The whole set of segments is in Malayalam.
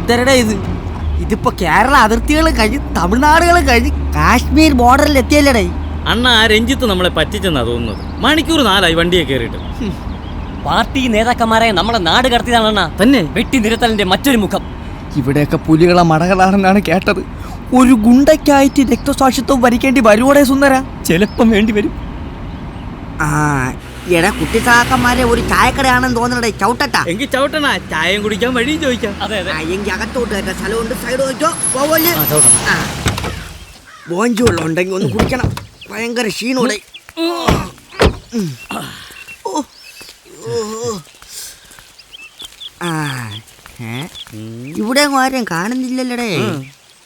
എന്തരടാ ഇതിപ്പോ കേരള അതിർത്തികളും കഴിഞ്ഞ് തമിഴ്നാടുകളും കഴിഞ്ഞ് കാശ്മീർ ബോർഡറിൽ എത്തിയല്ലേടേ. അണ്ണ ആ രഞ്ജിത്ത് നമ്മളെ പറ്റിച്ചെന്നാ തോന്നുന്നത്. മണിക്കൂർ 4 വണ്ടിയെ കയറിയിട്ട്. പാർട്ടി നേതാക്കന്മാരെ നമ്മളെ നാട് കടത്തിയതാണെന്നാ തന്നെ വെട്ടി നിരത്തലിന്റെ മറ്റൊരു മുഖം. ഇവിടെയൊക്കെ പുലികളെ മടകളാണെന്നാണ് കേട്ടത്. ഒരു ഗുണ്ടയ്ക്കായിട്ട് രക്തസാക്ഷിത്വം വരിക്കേണ്ടി വരുവോടെ സുന്ദര? ചിലപ്പം വേണ്ടി വരും. എടാ കുട്ടി സാക്കന്മാരെ ഒരു ചായക്കടയാണെന്ന് തോന്നണേ. ചവിട്ടട്ടാ എങ്കിൽ ചവിട്ടണ ചായയും കുടിക്കാൻ വഴിയും ചോദിക്കാം. എങ്കിൽ അകത്തോട്ട് കയറ്റാ സ്ഥലമുണ്ട്. സൈഡ് വെച്ചോ പോവല്ലേ. ബോഞ്ചു വെള്ളം ഉണ്ടെങ്കിൽ ഒന്ന് കുടിക്കണം. ഭയങ്കര ക്ഷീണോടെ. ഇവിടെ ആരും കാണുന്നില്ലല്ലേ.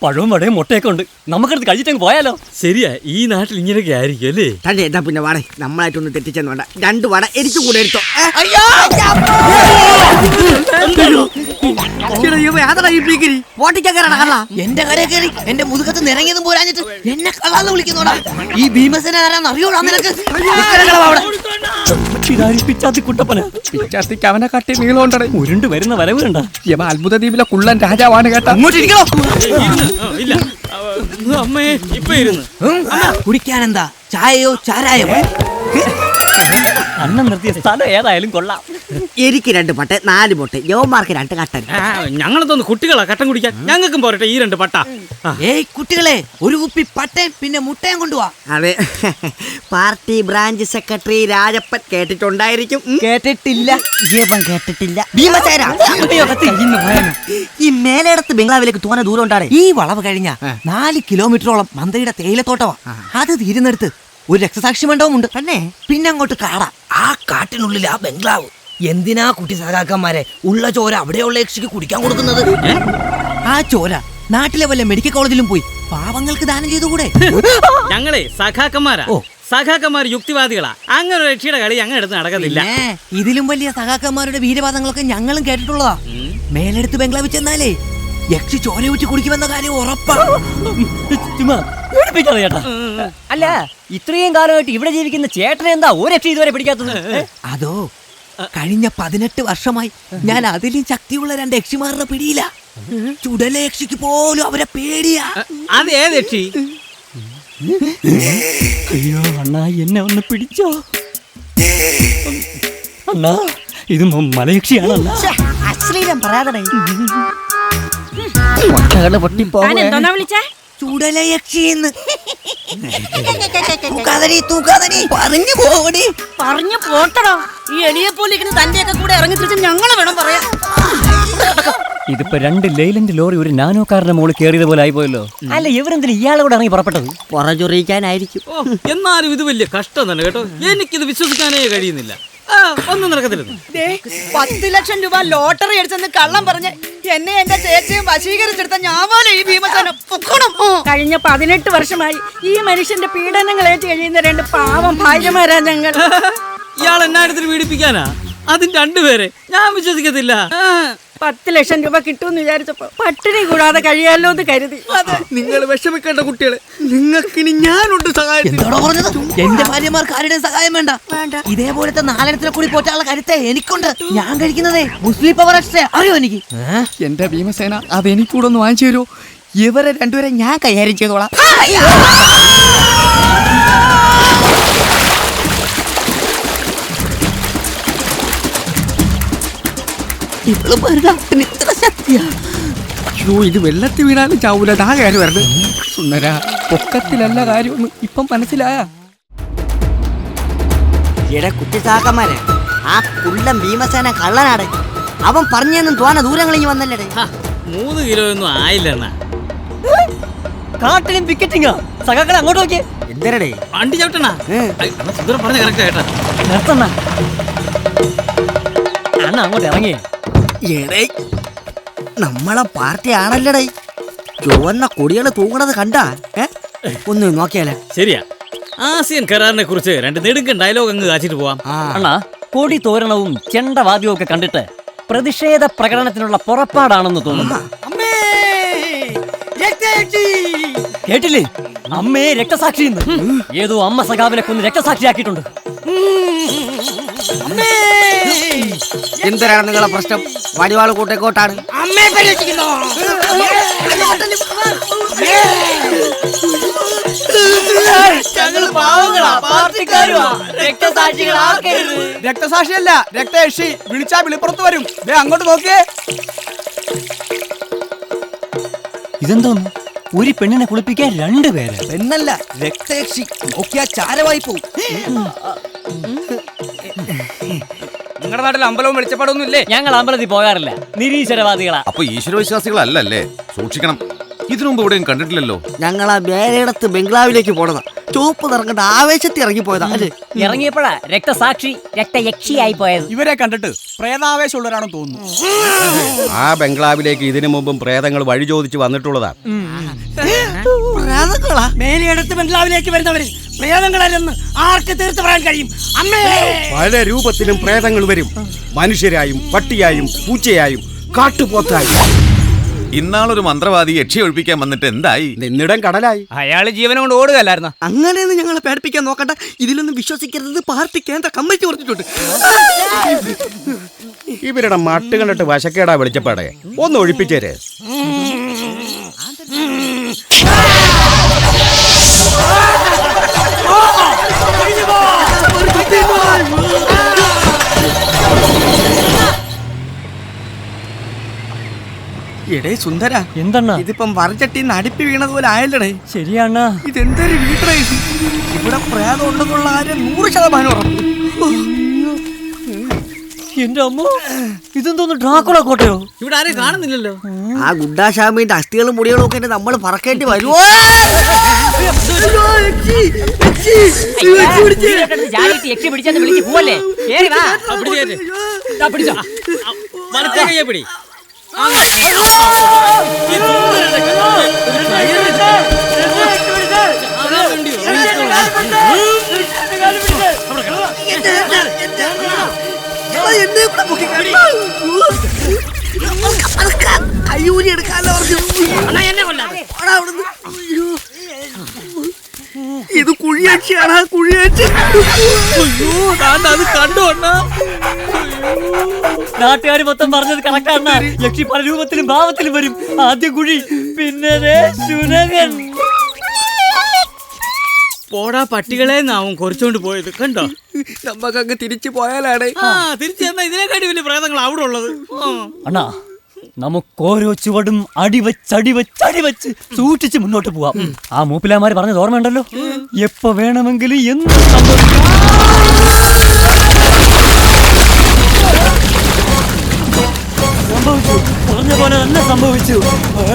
പഴവും വടയും മുട്ടയൊക്കെ ഉണ്ട്. നമുക്കടുത്ത് കഴിച്ചിട്ടങ്ങ് പോയാലോ? ശരിയാ, ഈ നാട്ടിൽ ഇങ്ങനെയൊക്കെ ആയിരിക്കും അല്ലേ? തന്നെ എന്നാ പിന്നെ വാടേ, നമ്മളായിട്ടൊന്ന് തെറ്റിച്ചെന്ന് വേണ്ട. 2 വട എനിക്ക് കൂടെ എടുത്തോ. എന്റെ കടയിൽ കയറി എന്റെ മുതുകത്ത് നിറങ്ങിയതും പോരാഞ്ഞിട്ട് എന്നെ കള്ളാന്ന് വിളിക്കുന്നോടാ. ഈ ഭീമസേന ആരാന്ന് അറിയോടാ നിനക്ക്? പിച്ചാത്തിക്ക് അവനെ കാട്ടി നീളമുണ്ടേ. ഉരുണ്ട് വരുന്ന വരവ് കണ്ട. അത്ഭുത ദ്വീപിലെ കുള്ളൻ രാജാവാണ് കേട്ടോ. അങ്ങോട്ടിരിക്കണോ? ഇല്ല അമ്മേ ഇപ്പൊ ഇരുന്ന് കുടിക്കാനെന്താ? ചായയോ ചാരായോ? അന്നം നിർത്തിയ സ്ഥലം ഏതായാലും കൊള്ളാം. എനിക്ക് 2 പട്ട 4 പൊട്ട്, യവന്മാർക്ക് 2 കട്ടൻ. ഞങ്ങളെന്തോന്ന് കുട്ടികളാ കട്ടൻ കുടിക്കാൻ? ഞങ്ങൾക്കും പോരട്ടെ ഈ 2 പട്ട. ഏയ് കുട്ടികളെ, ഒരു കുപ്പി പട്ടയും പിന്നെ മുട്ടയും കൊണ്ടുപോവാ. അതെ, പാർട്ടി ബ്രാഞ്ച് സെക്രട്ടറി രാജപ്പൻ കേട്ടിട്ടുണ്ടായിരിക്കും. കേട്ടിട്ടില്ല. ജീവൻ കേട്ടിട്ടില്ല. ഭീമസേന ഈ മേലേടത്ത് ബംഗ്ലാവിലേക്ക് തോന്നെ ദൂരം ഉണ്ടാടേ. ഈ വളവ് കഴിഞ്ഞ 4 കിലോമീറ്ററോളം മന്ത്രിയുടെ തേയിലത്തോട്ടവാ. അത് തീരുന്നെടുത്ത് ഒരു രക്തസാക്ഷി മണ്ഡപമുണ്ട്. തന്നെ പിന്നെ അങ്ങോട്ട് കാട. ആ കാട്ടിനുള്ളിൽ ആ ബംഗ്ലാവ്. എന്തിനാ കുട്ടി സഖാക്കന്മാരെ ഉള്ള ചോര അവിടെയുള്ള യക്ഷിക്ക് കുടിക്കാൻ കൊടുക്കുന്നത്? ആ ചോര നാട്ടിലെ വല്ല മെഡിക്കൽ കോളേജിലും പോയി പാവങ്ങൾക്ക് ദാനം ചെയ്തുകൂടെ? ഞങ്ങളെ സഖാക്കന്മാരാ. സഖാക്കന്മാർ യുക്തിവാദികളാ. അങ്ങനെ ഒരു രക്ഷയുടെ കളി ഞങ്ങൾ എടുത്ത് നടക്കത്തില്ല. ഇതിലും വലിയ സഖാക്കന്മാരുടെ വീരവാദങ്ങളൊക്കെ ഞങ്ങളും കേട്ടിട്ടുള്ളതാ. മേലെടുത്ത് ബംഗ്ലാവിൽ ചെന്നാലേ യക്ഷി ചോര ഊറ്റി കുടിക്കുമെന്ന കാര്യം ഉറപ്പാ. ചേട്ടാ, അല്ല ഇത്രയും കാലമായിട്ട് ഇവിടെ ജീവിക്കുന്ന ചേട്ടനെ എന്താ ഒരു രക്ഷ ഇതുവരെ പിടിക്കാത്തത്? അതോ കഴിഞ്ഞ 18 വർഷമായി ഞാൻ അതിലും ശക്തിയുള്ള 2 യക്ഷിമാരുടെ പിടിയില്ല. ചുടല യക്ഷിക്ക് പോലും അവരെ പേടിയാ. അത് ഏത് യക്ഷി? അയ്യോ അണ്ണാ, എന്നെ ഒന്ന് പിടിച്ചോ അണ്ണാ. ഇത് മലയക്ഷിയാണല്ല. അശ്ലീലം പറയാതെ ചുടല യക്ഷിന്ന് പറഞ്ഞു പോവടി. പറഞ്ഞു പോട്ടടോ. ഈ എലിയെ പോലെ ഇരിക്കുന്ന തന്റെയൊക്കെ കൂടെ ഇറങ്ങി തിരിച്ച് ഞങ്ങളെ വേണം പറയാൻ. ഇതിപ്പോ 2 ലൈലന്റ് ലോറി ഒരു നാനോക്കാരന്റെ മോള് കേറിയത് പോലെ ആയിപ്പോയല്ലോ. അല്ല ഇവരെന്തിന് ഇയാളെ കൂടെ ഇറങ്ങി പുറപ്പെട്ടത്? പുറചൊറിയിക്കാനായിരിക്കും. എന്നാലും ഇത് വലിയ കഷ്ടം തന്നെ കേട്ടോ. എനിക്കിത് വിശ്വസിക്കാനേ കഴിയുന്നില്ല. ഒന്നും നടക്കത്തില്ല. 10 ലക്ഷം രൂപ ലോട്ടറി അടിച്ചെന്ന് കള്ളം പറഞ്ഞ് എന്നെ എന്റെ ചേച്ചിയും വശീകരിച്ചെടുത്ത ഞാൻ പോലെ ഈ ഭീമസേന പൊക്കണം. കഴിഞ്ഞ 18 വർഷമായി ഈ മനുഷ്യന്റെ പീഡനങ്ങൾ ഏറ്റ് കഴിയുന്ന 2 പാവം ഭാര്യമാരാ ഞങ്ങൾ. ഇയാൾ എന്നായിടത്തിന് പീഡിപ്പിക്കാനാ? അതിന് 2 പേരെ ഞാൻ വിശ്വസിക്കത്തില്ല. 10 ലക്ഷം രൂപ കിട്ടുമെന്ന് വിചാരിച്ചപ്പോ പട്ടിണി കൂടാതെ കഴിയാലോ എന്ന് കരുതി. നിങ്ങൾ വിഷമിക്കേണ്ട കുട്ടികളെ, നിങ്ങൾക്കിനി ഞാനുണ്ട് സഹായം. എന്താണോ പറഞ്ഞത്? എന്റെ ഭാര്യമാർക്ക് ആരുടെയും സഹായം വേണ്ട. ഇതേപോലത്തെ 4 കൂടി പോറ്റാനുള്ള കരുത്തെ എനിക്കുണ്ട്. ഞാൻ കഴിക്കുന്നതേ മുസ്ലിം പവർ എക്സ്ട്രാ. അറിയോ എനിക്ക്? എന്റെ ഭീമസേന, അതെനിക്കൂടെ ഒന്ന് വാങ്ങിച്ചു തരുമോ? ഇവരെ 2 പേരെ ഞാൻ കൈകാര്യം ചെയ്തോളാം. ഇത് വെള്ളത്തിൽ വീണാലും ചാവൂല. കാര്യം വരണം സുന്ദര. പൊക്കത്തിലല്ല കാര്യമൊന്നും ഇപ്പം മനസ്സിലായ. എടാ കുട്ടി സാക്കന്മാരെ, ആ കുള്ളൻ ഭീമസേന കള്ളനാടെ. അവൻ പറഞ്ഞെന്നും തോന്ന ദൂരങ്ങളിൽ വന്നല്ലേ. 3 കിലോ ഒന്നും ആയില്ലെന്നാ. കാട്ടിലും പിക്കറ്റിങ്ങാ. സഖാക്കളെ അങ്ങോട്ട് നോക്കിയേ. എന്തരടേ വണ്ടി ചവിട്ടണ? സുന്ദരം പറഞ്ഞ കറക്റ്റ് കേട്ടാ. നിർത്തണ്ണ അണ്ണ അങ്ങോട്ട് ഇറങ്ങിയേ. നമ്മളെ പാർട്ടി ആണല്ലടേ. ചുവന്ന കൊടികള് തൂങ്ങണത് കണ്ടാ? ഒന്ന് നോക്കിയാലേ. ശരിയാ, ആസിയൻ കരാറിനെ കുറിച്ച് 2 നെടുങ്കൻ ഡയലോഗ് അങ്ങ് കാച്ചിട്ട് പോവാം. അണ്ണാ, കൊടി തോരണവും ചെണ്ടവാദ്യവും ഒക്കെ കണ്ടിട്ട് പ്രതിഷേധ പ്രകടനത്തിനുള്ള പുറപ്പാടാണെന്ന് തോന്നുന്നു. കേട്ടില്ലേ? അമ്മേ രക്തസാക്ഷി. ഏതോ അമ്മ സഖാവിനെ കൊന്ന് രക്തസാക്ഷിയാക്കിയിട്ടുണ്ട്. എന്തിനാണ് നിങ്ങളെ പ്രശ്നം? വടിവാൾ കൂട്ടേക്കോട്ടാണ്. അമ്മയെ പരീക്ഷിക്കുന്നു. രക്തസാക്ഷിയല്ല, രക്തയക്ഷി. വിളിച്ചാ വിളിപ്പുറത്ത് വരും. ദേ അങ്ങോട്ട് നോക്കിയേ. ഇതെന്തോന്നു? ഒരു പെണ്ണിനെ കുളിപ്പിക്കാൻ രണ്ടുപേര്. പെണ്ണല്ല, രക്തയക്ഷി. നോക്കിയാ ചാരമായി പോവും. നിങ്ങളുടെ നാട്ടിൽ അമ്പലവും വെളിച്ചപ്പാടൊന്നും ഇല്ലേ? ഞങ്ങൾ അമ്പലത്തിൽ പോകാറില്ല, നിരീശ്വരവാദികളാ. അപ്പൊ ഈശ്വരവിശ്വാസികളല്ലേ? സൂക്ഷിക്കണം. ഇതിനു മുമ്പ് എവിടെയും കണ്ടിട്ടില്ലല്ലോ. ഞങ്ങളാ വേലയിടത്ത് ബംഗ്ലാവിലേക്ക് പോണതാ. ചുവപ്പ് നിറങ്ങേണ്ട ആവേശത്തിൽ ഇറങ്ങിപ്പോയതാ അല്ലേ? ഇറങ്ങിയപ്പോഴാ രക്തസാക്ഷി രക്തയക്ഷിയായി പോയത്. ഇവരെ കണ്ടിട്ട് പ്രേതാവേശമുള്ളവരാണെന്ന് തോന്നുന്നു. ആ ബംഗ്ലാവിലേക്ക് ഇതിനു മുമ്പും പ്രേതങ്ങൾ വഴി ചോദിച്ച് വന്നിട്ടുള്ളതാ. മേലെടുത്ത് ബംഗ്ലാവിലേക്ക് വരുന്നവര് പ്രേതങ്ങളല്ലെന്ന് ആർക്ക് തീർത്ത് പറയാൻ കഴിയും? അമ്മേ, പല രൂപത്തിലും പ്രേതങ്ങൾ വരും. മനുഷ്യരായും പട്ടിയായും പൂച്ചയായും കാട്ടുപോത്തായും. ഇന്നാളൊരു മന്ത്രവാദി യക്ഷി ഒഴിപ്പിക്കാൻ വന്നിട്ട് എന്തായി? നിന്നിടം കടലായി. അയാള് ജീവനം കൊണ്ട് ഓടുകയല്ലായിരുന്ന. അങ്ങനെയൊന്നും ഞങ്ങളെ പേടിപ്പിക്കാൻ നോക്കണ്ട. ഇതിലൊന്നും വിശ്വസിക്കരുത്. പാർട്ടി കേന്ദ്ര കമ്മിറ്റി പറഞ്ഞിട്ടുണ്ട്. ഇവരുടെ മട്ട് കണ്ടിട്ട് വശക്കേടാ വെളിച്ചപ്പാടെ. ഒന്ന് ഒഴിപ്പിച്ചേര്. എടേ സുന്ദര, എന്തെണ്ണ ഇതിപ്പം വറചട്ടിന്ന് അടുപ്പി വീണതുപോലെ ആയല്ലേ? ശരിയാണ്. ഇതെന്തൊരു വീട്ടേ ഇത്? ഇവിടെ പ്രേതം ഉണ്ടെന്നുള്ള കാര്യം 100% ഉറപ്പ്. എന്റെ അമ്മ, ഇതെന്തോന്ന് ഡ്രാക്കുള കോട്ടയോ? ഇവിടെ ആരെയും കാണുന്നില്ലല്ലോ. ആ ഗുഡാശാമിന്റെ അസ്ഥികളും മുടികളും ഒക്കെ നമ്മൾ പറക്കേണ്ടി വരുമോ? യക്ഷി പിടിച്ചെന്ന് വിളിച്ച് പോവല്ലേ? കേറി വാ. പിടിച്ചോ. വലത്തെ കയ്യെ പിടി. കയ്യൂരി എടുക്കാല്ലോ. ഇത് കുഴിയാച്ചിയാണ്. കുഴിയാച്ചി അത് കണ്ടു. നാട്ടുകാർ മൊത്തം പറഞ്ഞത് കണക്കാണ്. യക്ഷി പല രൂപത്തിലും ഭാവത്തിലും വരും. ആദ്യ കുഴി, പിന്നെ ശുനകൻ. പോടാ പട്ടികളെ നാവും കുറച്ചോണ്ട് പോയത് കണ്ടോ? നമ്മക്ക് അങ്ങ് തിരിച്ചു പോയാലാണ്. തിരിച്ചു തന്നാ ഇതിനെക്കാട്ടി വലിയ പ്രേതങ്ങൾ അവിടെ ഉള്ളത്. അണ്ണാ, നമുക്കോരോ ചുവടും അടിവച്ച് സൂക്ഷിച്ച് മുന്നോട്ട് പോവാം. ആ മൂപ്പിലാമാര് പറഞ്ഞത് ഓർമ്മയുണ്ടല്ലോ, എപ്പോ വേണമെങ്കിലും എന്ത് സംഭവിക്കും. പറഞ്ഞ പോലെ തന്നെ സംഭവിച്ചു.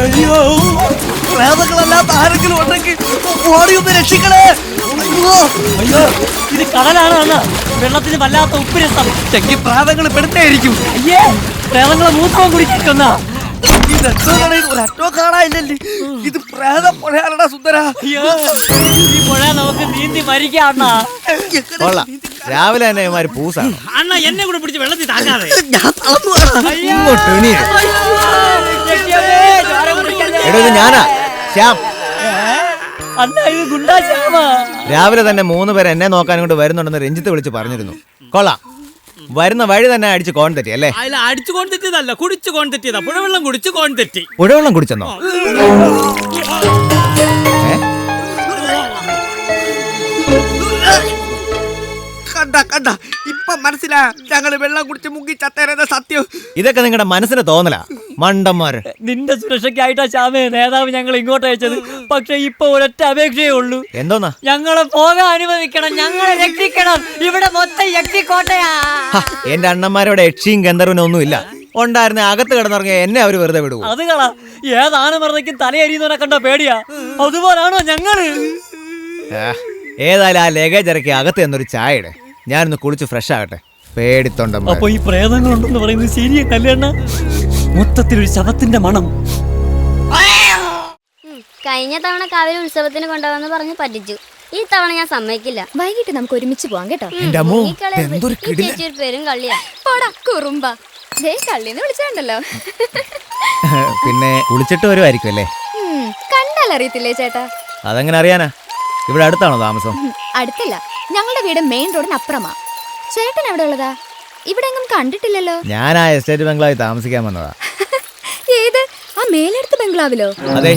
അയ്യോ, പ്രേതങ്ങളല്ലാത്ത ആരെങ്കിലും ഉണ്ടെങ്കിൽ ഓടി ഒന്ന് രക്ഷിക്കണേ. അയ്യോ, ഇത് കടലാണ് അണ്ണാ. വെള്ളത്തിന് വല്ലാത്ത ഉപ്പ് രസം. ചെങ്കി പ്രാതങ്ങൾ പെടുത്തായിരിക്കും. അയ്യേ, പ്രേതങ്ങളെ മൂത്രവും കുടിക്കുന്ന. ഒരറ്റോ കാണാനില്ലല്ലേ. ഇത് പ്രേതം പുഴയാണടാ സുന്ദര. അയ്യോ, ഈ പുഴ നമുക്ക് നീന്തി മരിക്കാം അണ്ണാ. രാവിലെ തന്നെ ഇവന്മാര് പൂസാണ്. അണ്ണ എന്നെ കൂടെ പിടിച്ച് വെള്ളത്തിൽ താക്കാതെ. ഞാൻ തളർന്നു. ഇത് ഞാനാ ശ്യാം. അണ്ണാ, ഇത് ഗുണ്ടാശ്യാമാ. രാവിലെ തന്നെ 3 പേര് എന്നെ നോക്കാൻ ഇങ്ങോട്ട് വരുന്നുണ്ടെന്ന് രഞ്ജിത്ത് വിളിച്ച് പറഞ്ഞിരുന്നു. കൊള്ളാം. വരുന്ന വഴി തന്നെ അടിച്ച് കോൺ തെറ്റി അല്ലേ? അതിൽ അടിച്ചു കോൺ തെറ്റിയതല്ല, കുടിച്ചു കോൺ തെറ്റിയതാ. പുഴവെള്ളം കുടിച്ചു കോൺ തെറ്റി. പുഴവെള്ളം കുടിച്ചെന്നോ? കണ്ട ഇപ്പൊ മനസ്സിലാ ഞങ്ങള് വെള്ളം കുടിച്ച് മുങ്ങി ചത്തേരത സത്യം. ഇതൊക്കെ നിങ്ങളുടെ മനസ്സിന് തോന്നലാ, മണ്ടന്മാര്. നിന്റെ സുരക്ഷയ്ക്കായിട്ടാ ശ്യാമേ നേതാവ് ഞങ്ങൾ ഇങ്ങോട്ട് അയച്ചത്. പക്ഷെ ഇപ്പൊ ഒരൊറ്റ അപേക്ഷയേ ഉള്ളൂ. എന്തോന്നാ? ഞങ്ങളെ പോകാൻ അനുവദിക്കണം, ഞങ്ങളെ രക്ഷിക്കണം. ഇവിടെ മൊത്തം യക്ഷിക്കോട്ടയാ. എന്റെ അണ്ണന്മാരോടെ യക്ഷിയും ഗന്ധർവനും ഒന്നും ഇല്ല. ഉണ്ടായിരുന്ന അകത്ത് കിടന്നിറങ്ങിയ എന്നെ അവര് വെറുതെ വിടുവോ? അത് കളാ, ഏതാണ് മറന്നേക്കും തലയരിയുന്നവനെ കണ്ട പേടിയാ. അതുപോലാണോ ഞങ്ങള്? ഏതായാലും ആ ലഗേജ് ഇറക്കി അകത്ത് എന്നൊരു ചായ ഇട്. ഞാനൊന്ന് കുളിച്ച് ഫ്രഷ് ആകട്ടെ. പേടിത്തൊണ്ടമ്മ. അപ്പൊ ഈ പ്രേതങ്ങളുണ്ടെന്ന് പറയുന്നത് ശരിയല്ലേ അണ്ണ? മൊത്തത്തിലൊരു ശവത്തിന്റെ മണം. കഴിഞ്ഞ തവണ കാവിലെ ഉത്സവത്തിന് കൊണ്ടുപോകാന്ന് പറഞ്ഞ് പറ്റിച്ചു. ഈ തവണ ഞാൻ സമ്മതിക്കില്ല. വൈകിട്ട് നമുക്ക് ഒരുമിച്ച് പോവാം കേട്ടോ. ചേച്ചി ഒരു പേരും കള്ളിയാ. പോടാ കുറുമ്പ. ദേ കള്ളിന്ന് വിളിച്ചാണ്ടല്ലോ. പിന്നെ കുളിച്ചിട്ട് വരുമായിരിക്കും അല്ലേ? കണ്ടാൽ അറിയത്തില്ലേ ചേട്ടാ? അതെങ്ങനെ അറിയാനാ? ഇവിടെ അടുത്താണോ താമസം? അടുത്തല്ല, ഞങ്ങളുടെ വീട് മെയിൻ റോഡിന് അപ്പുറമാ. ചേട്ടൻ എവിടെ ഉള്ളതാ? ഇവിടെ എങ്ങും കണ്ടിട്ടില്ലല്ലോ. ഞാൻ ആ എസ്റ്റേറ്റ് ബംഗ്ലാവിൽ താമസിക്കാൻ വന്നതാ. ഏത്? ആ മേലെടുത്ത ബംഗ്ലാവിലോ? അതെ,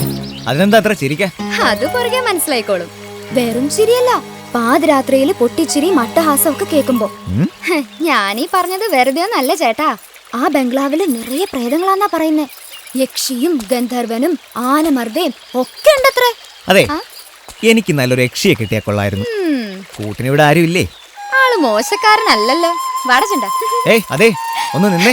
അതിനെന്താ അത്ര ചിരിക്കാൻ? അത് പുറകെ മനസ്സിലായിക്കോളും. വെറും ചിരിയല്ല, പാതിരാത്രിയിൽ പൊട്ടിച്ചിരി മട്ടഹാസം ഒക്കെ കേൾക്കുമ്പോ. ഞാനീ പറഞ്ഞത് വെറുതെ ഒന്നല്ല ചേട്ടാ. ആ ബംഗ്ലാവില് നിറയെ പ്രേതങ്ങളാന്നാ പറയുന്നേ. യക്ഷിയും ഗന്ധർവനും ആനമർദ്ദയും ഒക്കെ ഉണ്ടത്രേ. അതെ, എനിക്ക് നല്ലൊരു യക്ഷിയെ കിട്ടിയാ കൊള്ളായിരുന്നു. കൂട്ടിന് ഇവിടെ ആരും ഇല്ലേ? ആള് മോശക്കാരനല്ലല്ലോ. വടച്ചുണ്ട. ഏയ് അതെ, ഒന്ന് നിന്നേ.